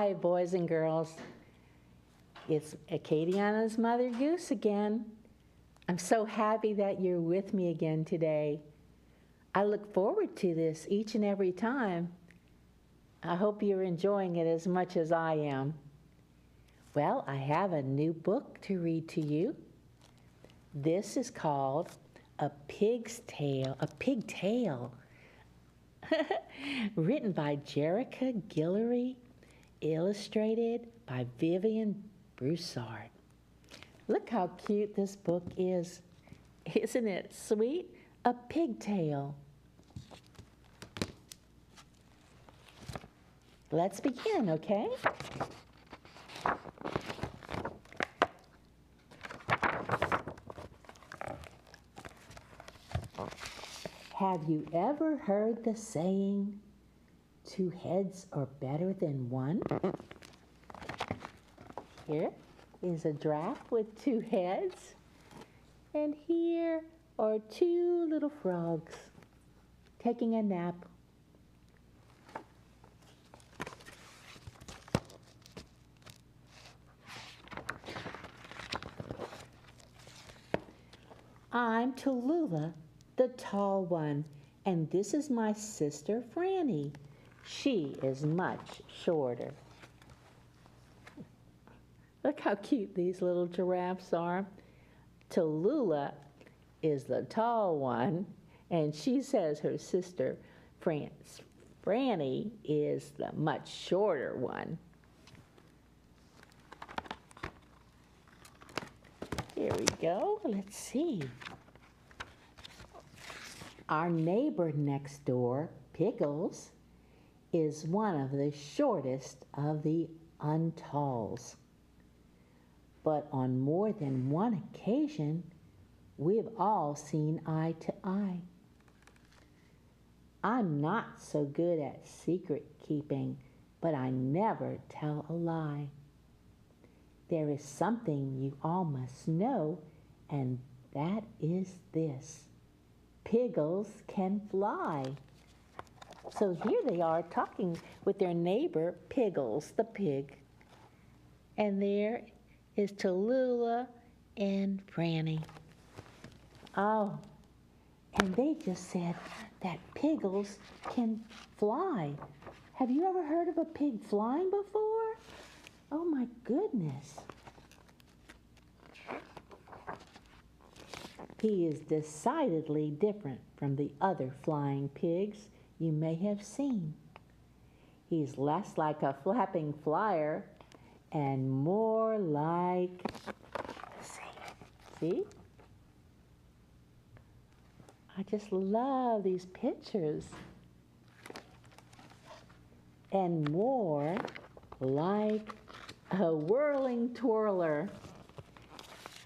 Hi, boys and girls. It's Acadiana's Mother Goose again. I'm so happy that you're with me again today. I look forward to this each and every time. I hope you're enjoying it as much as I am. Well, I have a new book to read to you. This is called A Pigtail, written by Jerica Guillory, illustrated by Vivian Broussard. Look how cute this book is. Isn't it sweet? A pigtail. Let's begin, okay? Have you ever heard the saying, 2 heads are better than one? Here is a giraffe with 2 heads, and here are 2 little frogs taking a nap. I'm Tallulah, the tall one, and this is my sister Franny. She is much shorter. Look how cute these little giraffes are. Tallulah is the tall one, and she says her sister Franny is the much shorter one. Here we go. Let's see. Our neighbor next door, Pickles, is one of the shortest of the untalls. But on more than one occasion, we've all seen eye to eye. I'm not so good at secret keeping, but I never tell a lie. There is something you all must know, and that is this. Pickles can fly. So here they are talking with their neighbor, Pickles, the pig. And there is Tallulah and Franny. Oh, and they just said that Pickles can fly. Have you ever heard of a pig flying before? Oh my goodness. He is decidedly different from the other flying pigs you may have seen. He's less like a flapping flyer and more like, see? I just love these pictures. And more like a whirling twirler.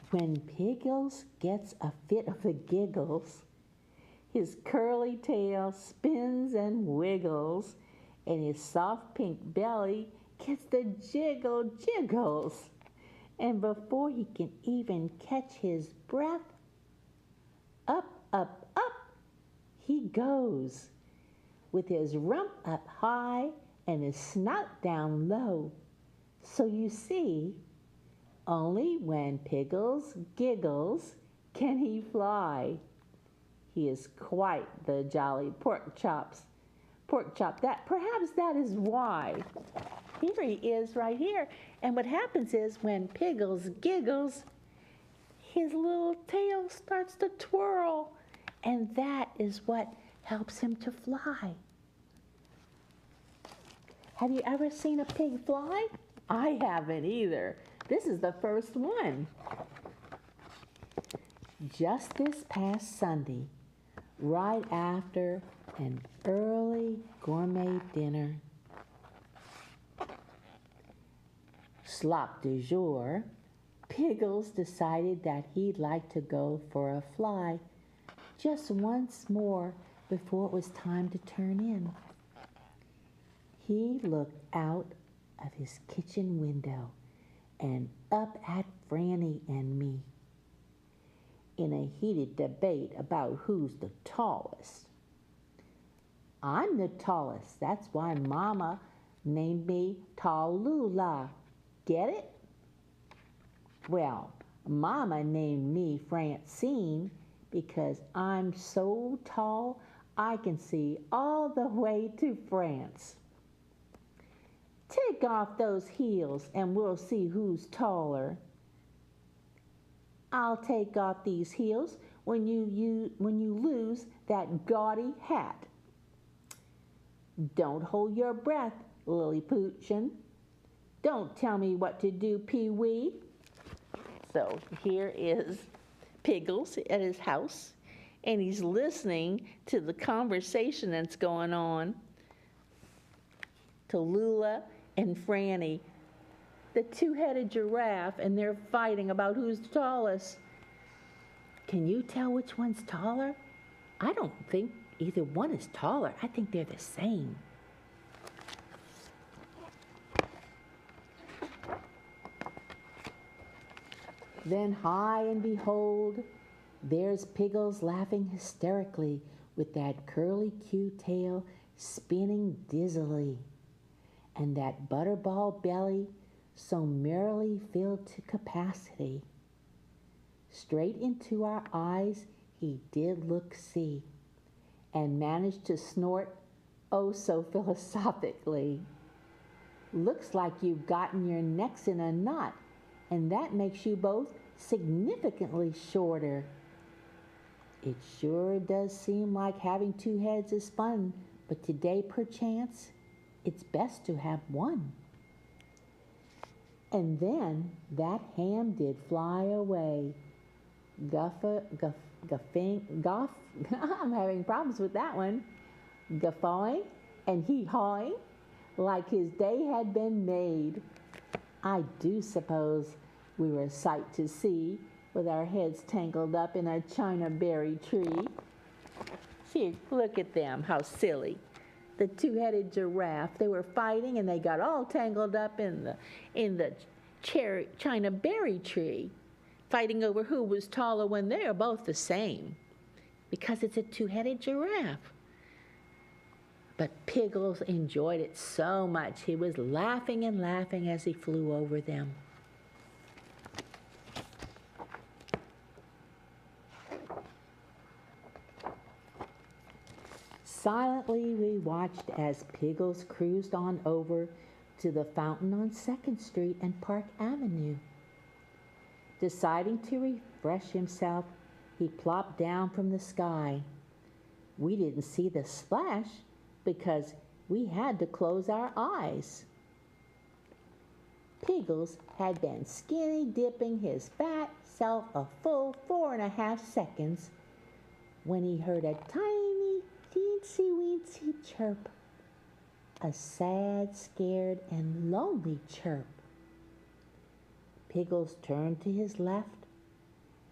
When Pickles gets a fit of the giggles, his curly tail spins and wiggles, and his soft pink belly gets the jiggles. And before he can even catch his breath, up, he goes, with his rump up high and his snout down low. So you see, only when Pickles giggles can he fly. He is quite the jolly pork chop. Perhaps that is why. Here he is right here. And what happens is when Pickles giggles, his little tail starts to twirl. And that is what helps him to fly. Have you ever seen a pig fly? I haven't either. This is the first one. Just this past Sunday, right after an early gourmet dinner, slop du jour, Pickles decided that he'd like to go for a fly just once more before it was time to turn in. He looked out of his kitchen window and up at Franny and me in a heated debate about who's the tallest. I'm the tallest. That's why Mama named me Tallulah. Get it? Well, Mama named me Francine because I'm so tall I can see all the way to France. Take off those heels and we'll see who's taller. I'll take off these heels when you lose that gaudy hat. Don't hold your breath, Lilliputian. Don't tell me what to do, Pee-wee. So here is Piggles at his house, and he's listening to the conversation that's going on. Tallulah and Franny, the two-headed giraffe, and they're fighting about who's the tallest. Can you tell which one's taller? I don't think either one is taller. I think they're the same. Then high and behold, there's Piggles laughing hysterically with that curly Q tail spinning dizzily, and that butterball belly so merrily filled to capacity. Straight into our eyes he did look see, and managed to snort oh so philosophically. Looks like you've gotten your necks in a knot, and that makes you both significantly shorter. It sure does seem like having two heads is fun, but today, perchance, it's best to have one. And then that ham did fly away. I'm having problems with that one. Guffawing and hee-hawing like his day had been made. I do suppose we were a sight to see with our heads tangled up in a China berry tree. Here, look at them, how silly. The two-headed giraffe, they were fighting and they got all tangled up in the China berry tree, fighting over who was taller when they are both the same, because it's a two-headed giraffe. But Piggles enjoyed it so much, he was laughing and laughing as he flew over them. Silently we watched as Piggles cruised on over to the fountain on 2nd Street and Park Avenue. Deciding to refresh himself, he plopped down from the sky. We didn't see the splash because we had to close our eyes. Piggles had been skinny dipping his fat self a full 4.5 seconds when he heard a tiny teensy-weensy chirp, a sad, scared, and lonely chirp. Piggles turned to his left,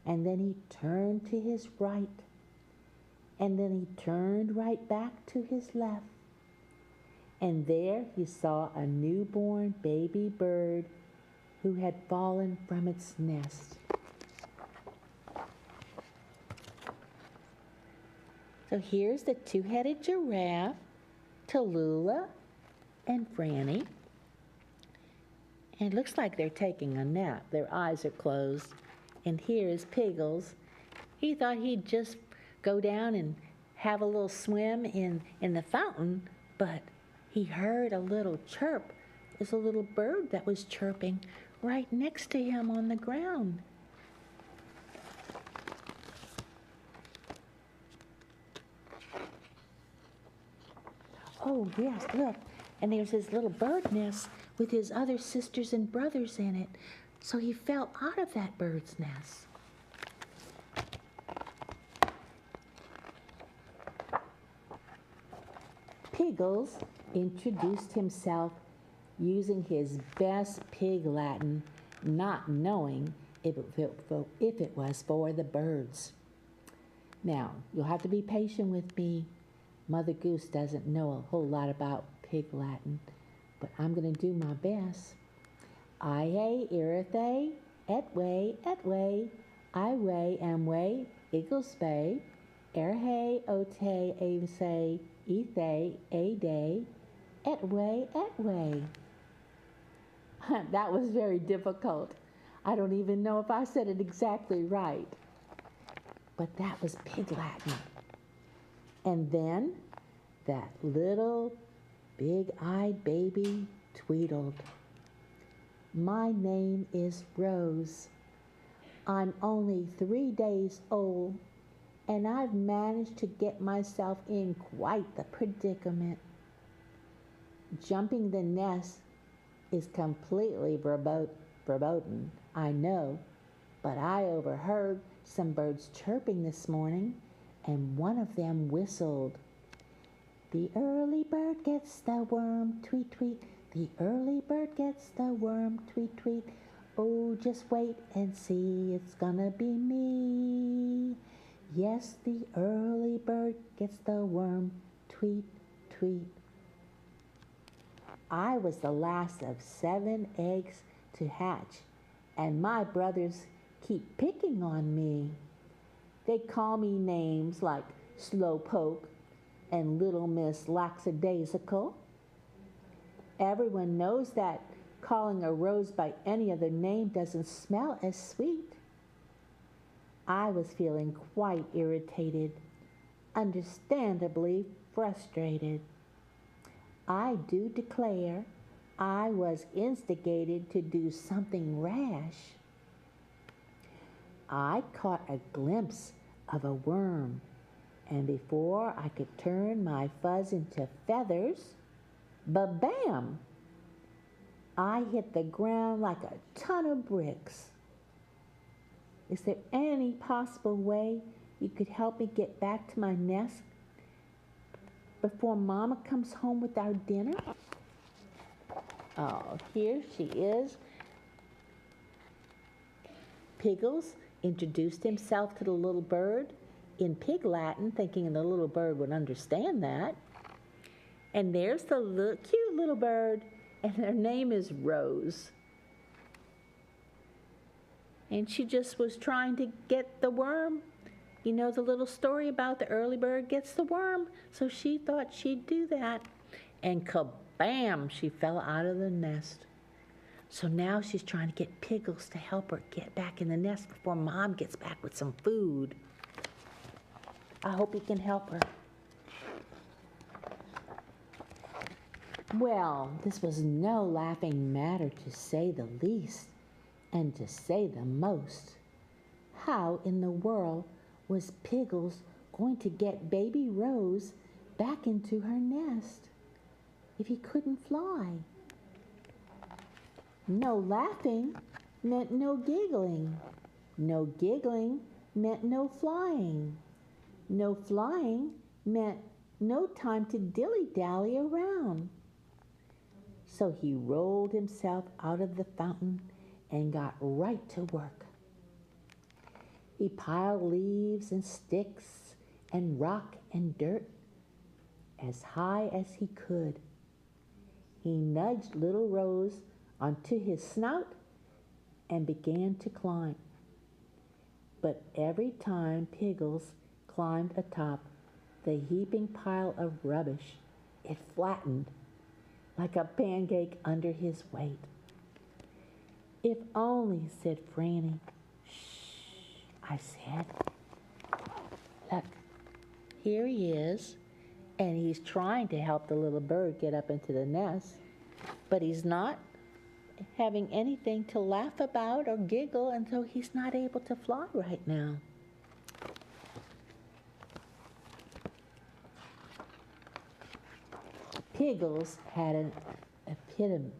and then he turned to his right, and then he turned right back to his left. And there he saw a newborn baby bird who had fallen from its nest. So here's the two-headed giraffe, Tallulah, and Franny. And it looks like they're taking a nap. Their eyes are closed. And here is Piggles. He thought he'd just go down and have a little swim in the fountain, but he heard a little chirp. There's a little bird that was chirping right next to him on the ground. Oh, yes, look. And there's his little bird nest with his other sisters and brothers in it. So he fell out of that bird's nest. Piggles introduced himself using his best pig Latin, not knowing if it was for the birds. Now, you'll have to be patient with me. Mother Goose doesn't know a whole lot about pig Latin, but I'm going to do my best. Ie, irithe, etwe, iwe, amwe, igglespe, erhe, ote, avese, ethe, ade, Etway, Etway. That was very difficult. I don't even know if I said it exactly right. But that was Pig Latin. And then that little big-eyed baby tweedled. My name is Rose. I'm only 3 days old, and I've managed to get myself in quite the predicament. Jumping the nest is completely verboten, I know, but I overheard some birds chirping this morning, and one of them whistled. The early bird gets the worm, tweet, tweet. The early bird gets the worm, tweet, tweet. Oh, just wait and see, it's gonna be me. Yes, the early bird gets the worm, tweet, tweet. I was the last of 7 eggs to hatch, and my brothers keep picking on me. They call me names like Slowpoke and Little Miss Lackadaisical. Everyone knows that calling a rose by any other name doesn't smell as sweet. I was feeling quite irritated, understandably frustrated. I do declare I was instigated to do something rash. I caught a glimpse of a worm, and before I could turn my fuzz into feathers, ba-bam! I hit the ground like a ton of bricks. Is there any possible way you could help me get back to my nest before Mama comes home with our dinner? Oh, here she is. Piggles introduced himself to the little bird in Pig Latin, thinking the little bird would understand that. And there's the cute little bird, and her name is Rose. And she just was trying to get the worm. You know the little story about the early bird gets the worm, so she thought she'd do that. And kabam, she fell out of the nest. So now she's trying to get Piggles to help her get back in the nest before Mom gets back with some food. I hope he can help her. Well, this was no laughing matter, to say the least, and to say the most. How in the world was Piggles going to get baby Rose back into her nest if he couldn't fly? No laughing meant no giggling. No giggling meant no flying. No flying meant no time to dilly-dally around. So he rolled himself out of the fountain and got right to work. He piled leaves and sticks and rock and dirt as high as he could. He nudged little Rose onto his snout and began to climb. But every time Piggles climbed atop the heaping pile of rubbish, it flattened like a pancake under his weight. If only, said Franny. Shh, I said. Look, here he is, and he's trying to help the little bird get up into the nest, but he's not having anything to laugh about or giggle, and so he's not able to fly right now. Piggles had an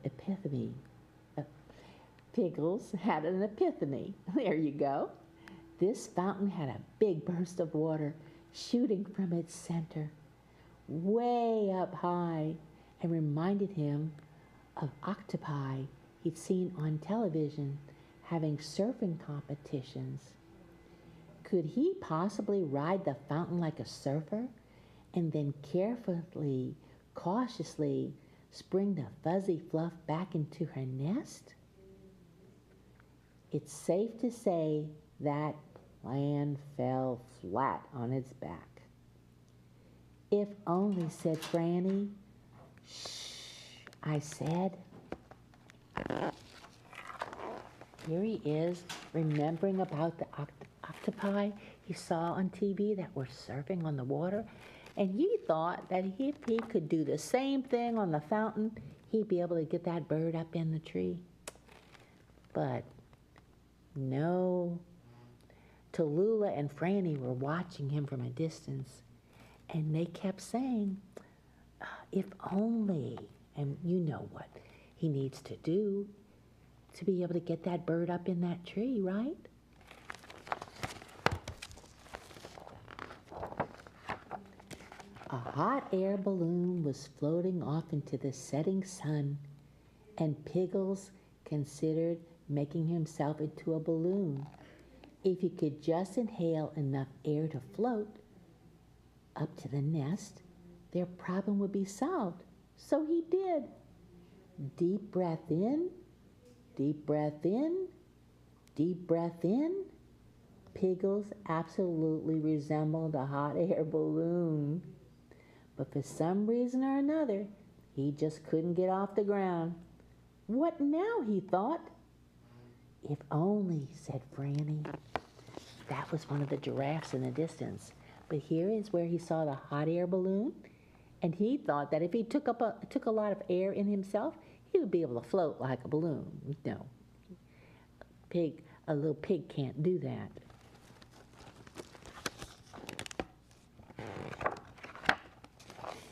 epiphany. Piggles had an epiphany. There you go. This fountain had a big burst of water shooting from its center, way up high, and reminded him of octopi he'd seen on television having surfing competitions. Could he possibly ride the fountain like a surfer and then carefully, cautiously spring the fuzzy fluff back into her nest? It's safe to say that plan fell flat on its back. If only, said Franny. Shh, I said, here he is remembering about the octopi he saw on TV that were surfing on the water. And he thought that if he could do the same thing on the fountain, he'd be able to get that bird up in the tree. But no, Tallulah and Franny were watching him from a distance, and they kept saying, if only, and you know what he needs to do to be able to get that bird up in that tree, right? A hot air balloon was floating off into the setting sun, and Piggles considered making himself into a balloon. If he could just inhale enough air to float up to the nest, their problem would be solved. So he did. Deep breath in, deep breath in, deep breath in. Piggles absolutely resembled a hot air balloon. But for some reason or another, he just couldn't get off the ground. What now, he thought. If only, said Franny. That was one of the giraffes in the distance. But here is where he saw the hot air balloon, and he thought that if he took a lot of air in himself, he would be able to float like a balloon. No, a little pig can't do that.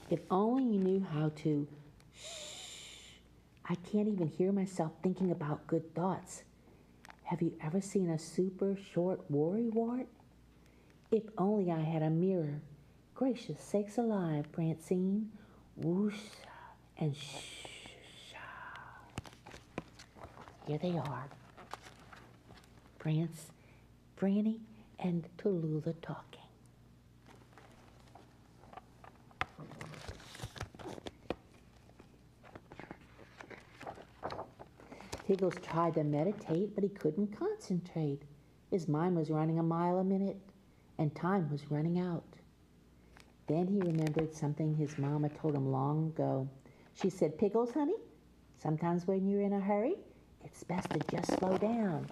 If only you knew how to shh. I can't even hear myself thinking about good thoughts. Have you ever seen a super short worrywart? If only I had a mirror. Gracious sakes alive, Francine. Whoosh and shh. Here they are. Franny and Tallulah talking. Piggles tried to meditate, but he couldn't concentrate. His mind was running a mile a minute, and time was running out. Then he remembered something his mama told him long ago. She said, Piggles, honey, sometimes when you're in a hurry, it's best to just slow down.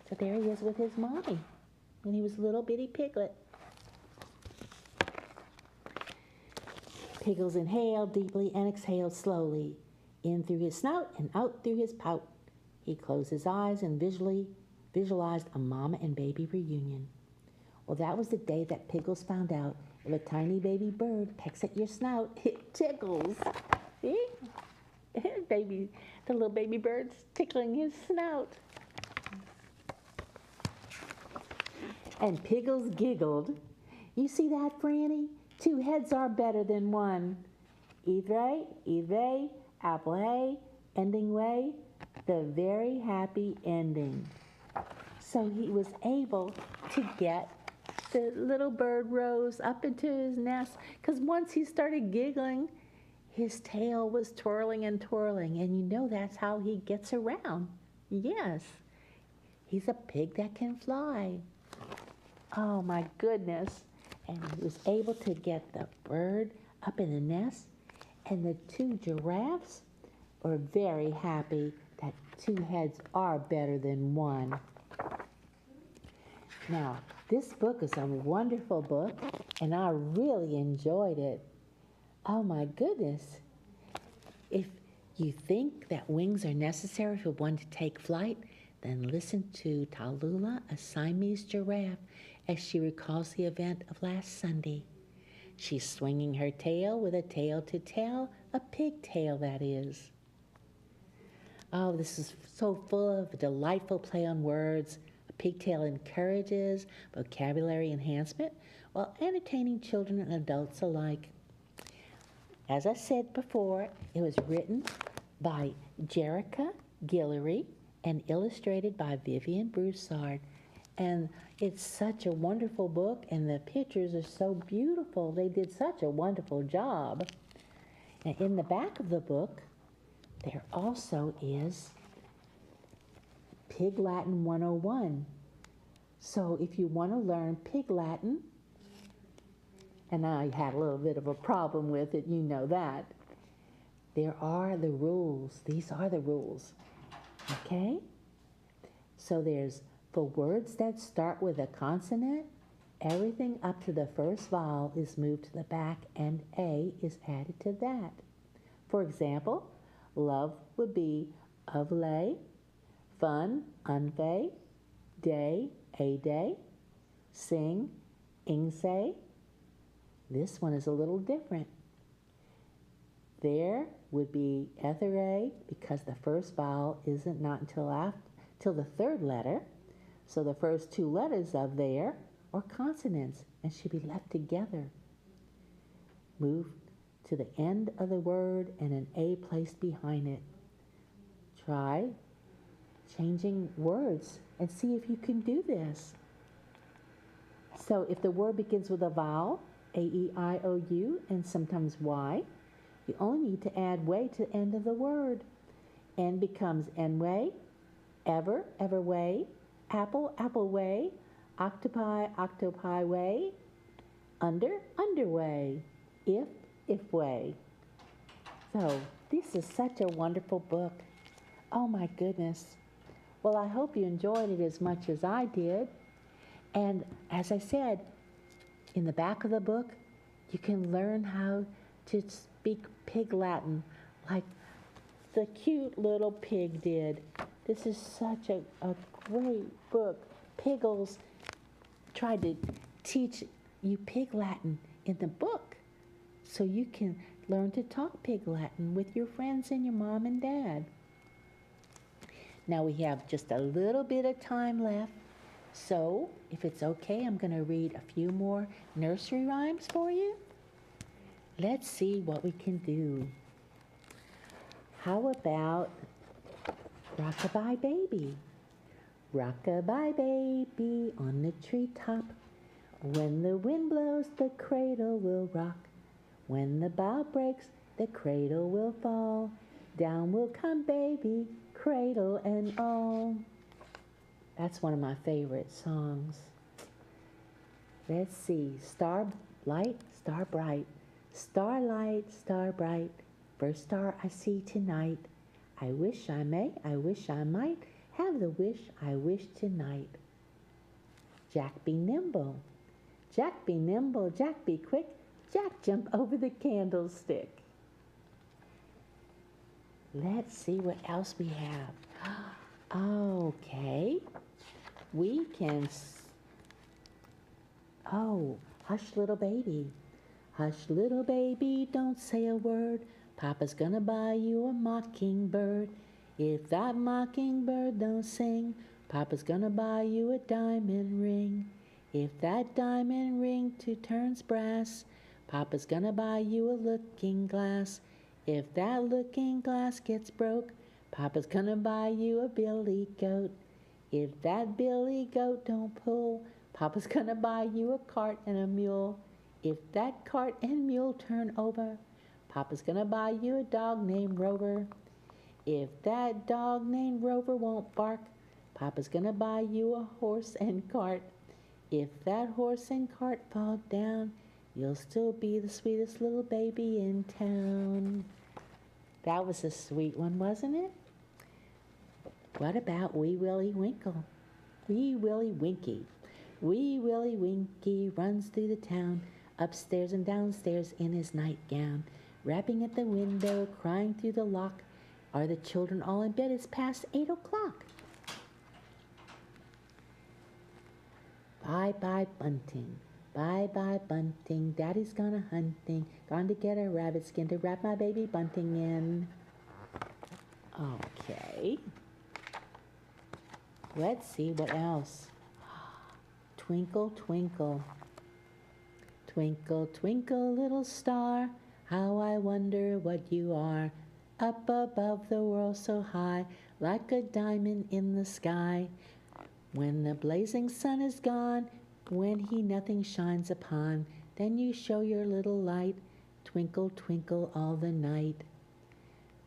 So there he is with his mommy when he was a little bitty piglet. Piggles inhaled deeply and exhaled slowly, in through his snout and out through his pout. He closed his eyes and visualized a mama and baby reunion. Well, that was the day that Piggles found out if a tiny baby bird pecks at your snout, it tickles. See? The little baby bird's tickling his snout. And Piggles giggled. You see that, Franny? 2 heads are better than one. Either, apple hay, ending way, the very happy ending. So he was able to get the little bird rose up into his nest, because once he started giggling, his tail was twirling and twirling, and you know that's how he gets around. Yes, he's a pig that can fly. Oh my goodness. And he was able to get the bird up in the nest, and the 2 giraffes were very happy that 2 heads are better than one. Now, this book is a wonderful book, and I really enjoyed it. Oh my goodness. If you think that wings are necessary for one to take flight, then listen to Tallulah, a Siamese giraffe, as she recalls the event of last Sunday. She's swinging her tail with a tail to tell, a pigtail that is. Oh, this is so full of delightful play on words. A pigtail encourages vocabulary enhancement while entertaining children and adults alike. As I said before, it was written by Jerica Guillory and illustrated by Vivian Broussard. And it's such a wonderful book, and the pictures are so beautiful. They did such a wonderful job. And in the back of the book, there also is Pig Latin 101. So if you want to learn Pig Latin, and I had a little bit of a problem with it, you know that, there are the rules. These are the rules. Okay? So there's, for words that start with a consonant, everything up to the first vowel is moved to the back and A is added to that. For example, love would be of lay, fun, unfay, day, a day, sing, ing say. This one is a little different. There would be ethere because the first vowel isn't not till the third letter. So the first two letters of there are consonants and should be left together. Move to the end of the word and an A placed behind it. Try changing words and see if you can do this. So if the word begins with a vowel, A, E, I, O, U, and sometimes Y, you only need to add way to the end of the word. N becomes N-way, ever, ever-way, apple, apple-way, octopi, octopi-way, under, underway, if way. So this is such a wonderful book. Oh my goodness. Well, I hope you enjoyed it as much as I did. And as I said, in the back of the book, you can learn how to speak Pig Latin like the cute little pig did. This is such a great book. Piggles tried to teach you Pig Latin in the book so you can learn to talk Pig Latin with your friends and your mom and dad. Now we have just a little bit of time left, so if it's okay, I'm going to read a few more nursery rhymes for you. Let's see what we can do. How about Rockabye Baby? Rockabye baby on the treetop. When the wind blows, the cradle will rock. When the bough breaks, the cradle will fall. Down will come baby, cradle and all. That's one of my favorite songs. Let's see. Starlight, star bright. Starlight, star bright. First star I see tonight. I wish I may, I wish I might have the wish I wish tonight. Jack be nimble. Jack be nimble, Jack be quick. Jack jump over the candlestick. Let's see what else we have. Okay. We can, hush little baby. Hush little baby, don't say a word. Papa's gonna buy you a mockingbird. If that mockingbird don't sing, Papa's gonna buy you a diamond ring. If that diamond ring turns brass, Papa's gonna buy you a looking glass. If that looking glass gets broke, Papa's gonna buy you a billy goat. If that billy goat don't pull, Papa's gonna buy you a cart and a mule. If that cart and mule turn over, Papa's gonna buy you a dog named Rover. If that dog named Rover won't bark, Papa's gonna buy you a horse and cart. If that horse and cart fall down, you'll still be the sweetest little baby in town. That was a sweet one, wasn't it? What about Wee Willie Winkle? Wee Willie Winky. Wee Willie Winky runs through the town, upstairs and downstairs in his nightgown, rapping at the window, crying through the lock. Are the children all in bed? It's past 8 o'clock. Bye-bye bunting. Bye-bye bunting. Daddy's gone a-hunting. Gone to get a rabbit skin to wrap my baby bunting in. Okay. Let's see what else. Twinkle, twinkle. Twinkle, twinkle, little star, how I wonder what you are. Up above the world so high, like a diamond in the sky. When the blazing sun is gone, when he nothing shines upon, then you show your little light, twinkle, twinkle all the night.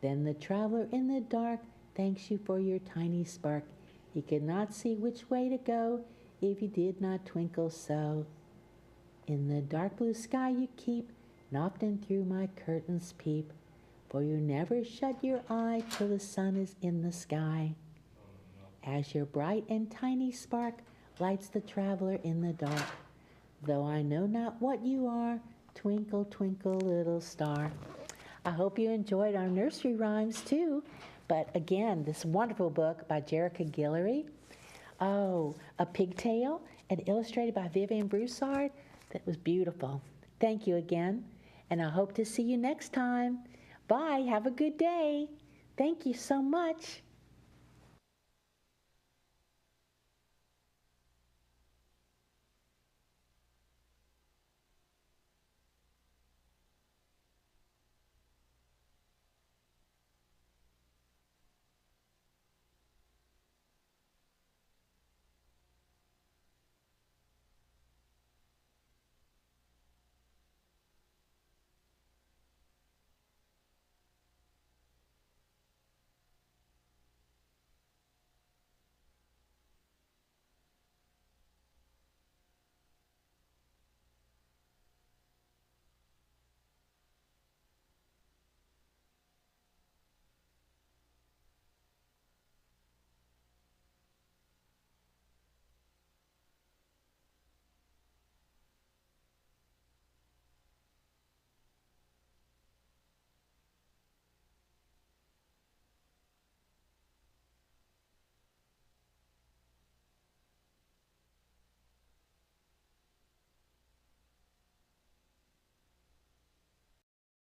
Then the traveler in the dark thanks you for your tiny spark. He could not see which way to go if you did not twinkle so. In the dark blue sky you keep, and often through my curtains peep. for you never shut your eye till the sun is in the sky. As your bright and tiny spark lights the traveler in the dark, though I know not what you are, twinkle, twinkle, little star. I hope you enjoyed our nursery rhymes too. But again, this wonderful book by Jerica Guillory. Oh, A Pigtail, and illustrated by Vivian Broussard. That was beautiful. Thank you again, and I hope to see you next time. Bye. Have a good day. Thank you so much.